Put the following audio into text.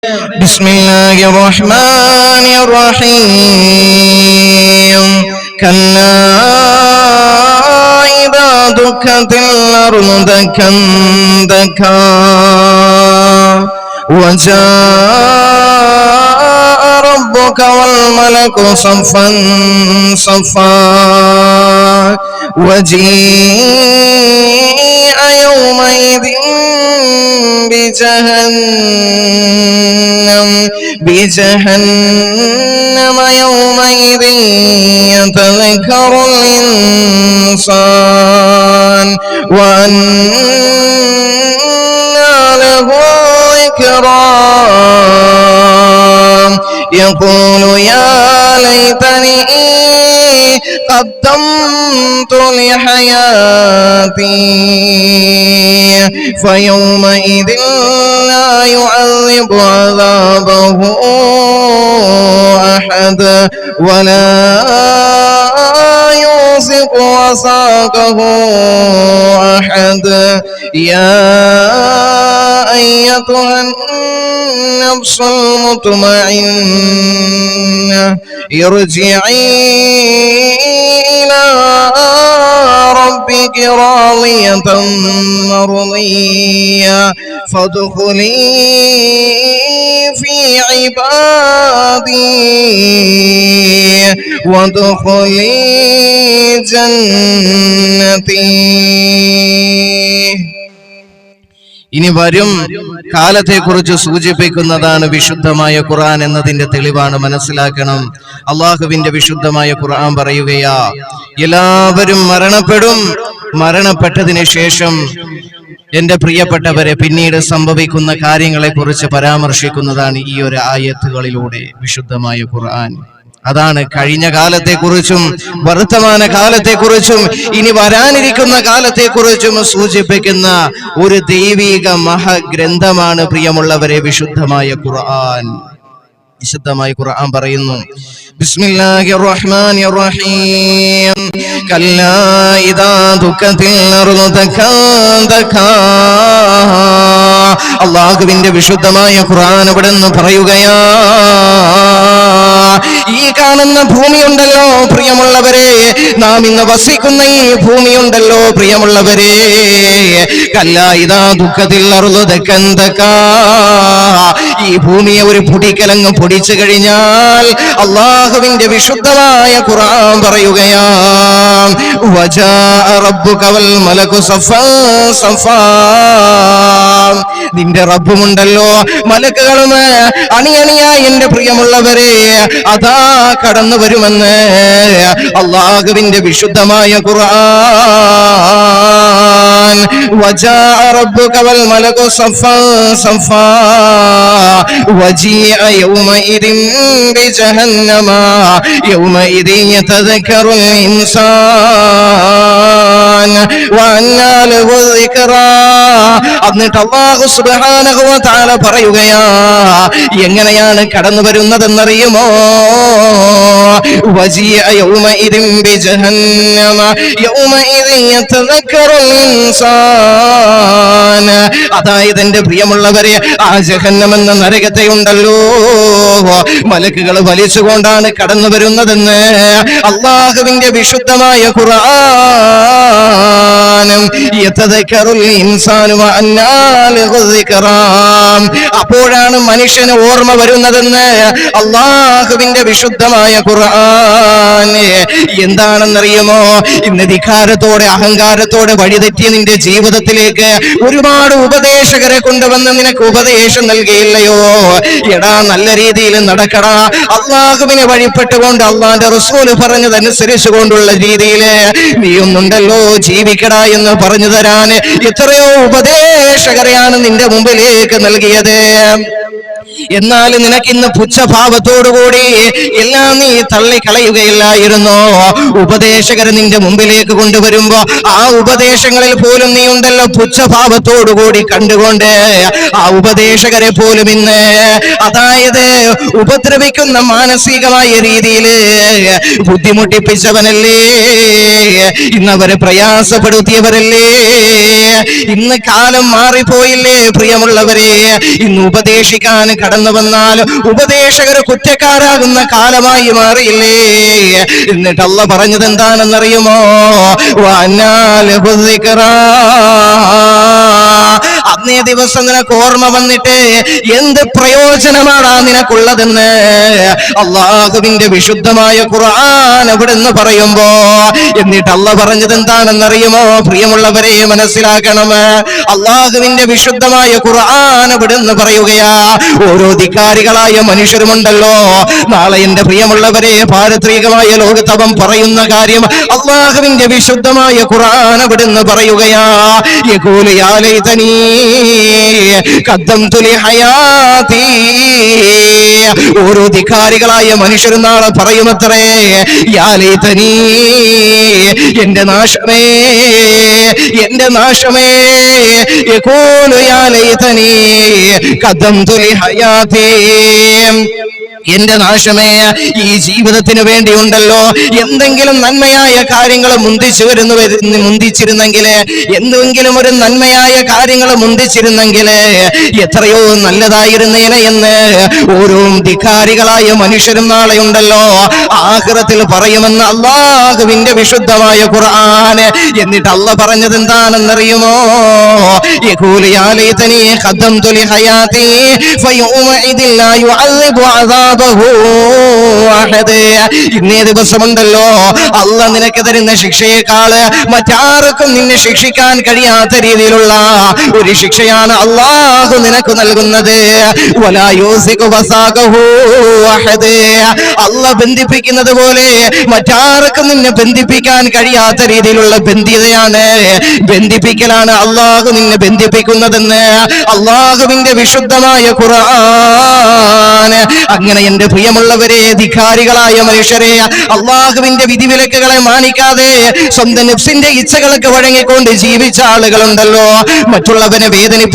بسم الله الرحمن الرحيم كلا إذا دكت الأرض دكا دكا وجاء ربك والملك صفا صفا وجيء يومئذ بجهنم يومئذ يتذكر الإنسان وأنى له الذكرى يقول يا ليتني قدمت لحياتي فيومئذ لا يعذب عذابه أحد ولا يوثق وثاقه أحد يا أيتها النفس المطمئنة ارجعي إلى ربك راضية مرضية فادخلي في عبادي وادخلي جنتي. ഇനി വരും കാലത്തെക്കുറിച്ച് സൂചിപ്പിക്കുന്നതാണ് വിശുദ്ധമായ ഖുർആൻ എന്നതിന്റെ തെളിവാണ്. മനസ്സിലാക്കണം, അള്ളാഹുവിന്റെ വിശുദ്ധമായ ഖുർആൻ പറയുകയാ, എല്ലാവരും മരണപ്പെടും, മരണപ്പെട്ടതിന് ശേഷം എന്റെ പ്രിയപ്പെട്ടവരെ പിന്നീട് സംഭവിക്കുന്ന കാര്യങ്ങളെ കുറിച്ച് പരാമർശിക്കുന്നതാണ് ഈ ഒരു ആയത്തുകളിലൂടെ വിശുദ്ധമായ ഖുർആൻ. അതാണ് കഴിഞ്ഞ കാലത്തെക്കുറിച്ചും വർത്തമാന കാലത്തെക്കുറിച്ചും ഇനി വരാനിരിക്കുന്ന കാലത്തെക്കുറിച്ചും സൂചിപ്പിക്കുന്ന ഒരു ദൈവിക മഹാഗ്രന്ഥമാണ് പ്രിയമുള്ളവരെ വിശുദ്ധമായ ഖുർആൻ. വിശുദ്ധമായ ഖുർആൻ പറയുന്നു, ബിസ്മില്ലാഹിർ റഹ്മാനിർ റഹീം കല്ലാ ഇദാ ദുക്കത്തിൽ അർദു ദക്കാ ദക്കാ. അല്ലാഹുവിന്റെ വിശുദ്ധമായ ഖുർആൻ ഇവിടുന്ന് പറയുകയാ, ഈ കാണുന്ന ഭൂമിയുണ്ടല്ലോ പ്രിയമുള്ളവരെ, നാം ഇന്ന് വസിക്കുന്ന ഈ ഭൂമിയുണ്ടല്ലോ പ്രിയമുള്ളവരെ, കല്ലാ ഇദാ ദുക്കത്തിൽ അർദു ദക്കൻ ദക്കാ. ഈ ഭൂമിയെ ഒരു പൊടിക്കലങ്ങ് പൊടിച്ചു കഴിഞ്ഞാൽ അല്ലാഹുവിന്റെ വിശുദ്ധമായ ഖുർആൻ പറയുകയാ, വജാഅ റബ്ബുക വൽ മലകു സഫാ സഫാ. നിന്റെ റബ്ബുമുണ്ടല്ലോ, മലക്കുകളും അണിയണിയായി എന്റെ പ്രിയമുള്ളവരെ അതാ കടന്നു വരുമെന്ന് അല്ലാഹുവിന്റെ വിശുദ്ധമായ ഖുർആൻ. വജാഅ റബ്ബുക വൽ മലകു സഫാ സഫാ വജീഅ യൗമഇദിൻ ബിജഹന്നമ യൗമഇദിൻ യതദക്കറുൽ ഇൻസാൻ വഅന്നാ ലഹു ദിക്റാ. എന്നിട്ട് അല്ലാഹു സുബ്ഹാനഹു വ തആല പറയുകയാ, എങ്ങനെയാണ് കടന്നു വരുന്നതെന്നറിയുമോ? വജീഅ യൗമഇദിൻ ബിജഹന്നമ യൗമഇദിൻ യതദക്കറുൽ ഇൻസാൻ. അതായത് എന്റെ പ്രിയമുള്ളവരെ, ആ ജഹന്നം എന്ന നരകത്തെ ഉണ്ടല്ലോ മലക്കുകൾ വലിച്ചുകൊണ്ടാണ് കടന്നു വരുന്നതെന്ന് അല്ലാഹുവിന്റെ വിശുദ്ധമായ ഖുർആൻ. യതദക്കറുൽ ഇൻസാനു വഅന്നാ ലഹു ദിക്റാ. അപ്പോഴാണ് മനുഷ്യന് ഓർമ്മ വരുന്നതെന്ന് അല്ലാഹുവിന്റെ വിശുദ്ധമായ ഖുർആൻ. എന്താണെന്നറിയുമോ? ഇന്ന് ധിക്കാരത്തോടെ അഹങ്കാരത്തോടെ വഴിതെറ്റിയ നിന്റെ ജീവിതത്തിലേക്ക് ഒരുപാട് ഉപദേശകരെ കൊണ്ടുവന്ന് നിനക്ക് ഉപദേശം നൽകിയില്ലയോ? എടാ, നല്ല രീതിയിൽ നടക്കടാ, അല്ലാഹുവിനെ വഴിപ്പെട്ടുകൊണ്ട് അല്ലാഹുവിന്റെ റസൂല് പറഞ്ഞതനുസരിച്ചുകൊണ്ടുള്ള രീതിയിൽ നീയൊന്നുണ്ടല്ലോ ജീവിക്കടാ എന്ന് പറഞ്ഞു തരാൻ എത്രയോ ഉപദേശകരെയാണ് നിന്റെ മുമ്പിലേക്ക് നൽകിയത്. എന്നാൽ നിനക്കിന്ന് പുച്ഛഭാവത്തോടുകൂടി എല്ലാം നീ തള്ളിക്കളയുകയില്ലായിരുന്നോ? ഉപദേശകരെ നിന്റെ മുമ്പിലേക്ക് കൊണ്ടുവരുമ്പോ ആ ഉപദേശങ്ങളിൽ പോലും നീ ഉണ്ടല്ലോ പുച്ഛഭാവത്തോടുകൂടി കണ്ടുകൊണ്ട് ആ ഉപദേശകരെ പോലും ഇന്ന് അതായത് ഉപദ്രവിക്കുന്ന മാനസികമായ രീതിയിൽ ബുദ്ധിമുട്ടിപ്പിച്ചവനല്ലേ, ഇന്നവരെ പ്രയാസപ്പെടുത്തിയവരല്ലേ. ഇന്ന് കാലം മാറിപ്പോയില്ലേ പ്രിയമുള്ളവരെ? ഇന്ന് ഉപദേശിക്കാൻ കടന്നു വന്നാൽ ഉപദേശകർ കുറ്റക്കാരാകുന്ന കാലമായി മാറിയില്ലേ? എന്നിട്ട് അല്ലാഹ് പറഞ്ഞത് എന്താണെന്നറിയുമോ? അന്നേ ദിവസം നിനക്ക് ഓർമ്മ വന്നിട്ട് എന്ത് പ്രയോജനമാണ് നിനക്കുള്ളതെന്ന് അള്ളാഹുവിന്റെ വിശുദ്ധമായ ഖുർആൻ അവിടുന്ന് പറയുമ്പോ, എന്നിട്ട് അല്ലാഹ് പറഞ്ഞത് എന്താണെന്നറിയുമോ? പ്രിയമുള്ളവരെ മനസ്സിലാക്കണം, അള്ളാഹുവിന്റെ വിശുദ്ധമായ ഖുർആൻ അവിടുന്ന് പറയുകയാ, ഓരോ ധിക്കാരികളായ മനുഷ്യരുമുണ്ടല്ലോ, നാളെ എന്റെ പ്രിയമുള്ളവരെ പാരത്രികമായ ലോകത്തവൻ പറയുന്ന കാര്യം അള്ളാഹുവിന്റെ വിശുദ്ധമായ ഖുർആൻ അവിടുന്ന് പറയുകയാ, യഖൂലു യാ ലൈതനീ ഖദ്ദംതു ലിഹയാതി. ഓരോ ധിക്കാരികളായ മനുഷ്യരും നാളെ പറയുമത്രേ, യാ ലൈതനീ, എന്റെ നാശമേ, എന്റെ നാശമേ. യഖൂലു യാ ലൈതനീ ഖദ്ദംതു ലിഹയാതി. എന്റെ നാശമേ, ഈ ജീവിതത്തിന് വേണ്ടിയുണ്ടല്ലോ എന്തെങ്കിലും നന്മയായ കാര്യങ്ങൾ മുന്തിച്ചിരുന്നെങ്കിൽ, എന്തെങ്കിലും ഒരു നന്മയായ കാര്യങ്ങൾ മുന്തിച്ചിരുന്നെങ്കിൽ എത്രയോ നല്ലതായിരുന്നേനെ എന്ന് ഓരോ ധിക്കാരികളായ മനുഷ്യരും നാളെ ഉണ്ടല്ലോ ആഖിറത്തിൽ പറയുമെന്ന് അള്ളാഹുവിന്റെ വിശുദ്ധമായ ഖുർആൻ. എന്നിട്ട് അല്ലാഹ് പറഞ്ഞത് എന്താണെന്നറിയുമോ? യഖൂലു യാ ലൈതനീ ഖദ്ദംതു ലിഹയാതി ഫയൗമഇദിൻ ലാ യുഅദ്ദിബു അദാബഹു അഹദ്. ഇന്നേ ദിവസമുണ്ടല്ലോ അല്ലാഹ് നിനക്ക് തരുന്ന ശിക്ഷയേക്കാൾ മറ്റാർക്കും നിന്നെ ശിക്ഷിക്കാൻ കഴിയാത്ത രീതിയിലുള്ള ഒരു ശിക്ഷയാണ് അല്ലാഹു നിനക്ക് നൽകുന്നത്. വലാ യൂസിഖു വസാഖഹു അഹദ്. അല്ലാഹ് ബന്ധിപ്പിക്കുന്നത് പോലെ മറ്റാർക്കും നിന്നെ ബന്ധിപ്പിക്കാൻ കഴിയാത്ത രീതിയിലുള്ള ബന്ധിപ്പിക്കലാണ് അല്ലാഹു നിന്നെ ബന്ധിപ്പിക്കുന്നതെന്ന് അല്ലാഹുവിന്റെ വിശുദ്ധമായ ഖുർആൻ. അങ്ങനെ എന്റെ പ്രിയമുള്ളവരെ, ധിക്കാരികളായ മനുഷ്യരെ, അള്ളാഹുവിന്റെ വിധിവിലക്കുകളെ മാനിക്കാതെ സ്വന്തം നഫ്സിന്റെ ഇച്ഛകൾക്ക് വഴങ്ങിക്കൊണ്ട് ജീവിച്ച ആളുകളുണ്ടല്ലോ, മറ്റുള്ളവനെ വേദനിപ്പിക്കും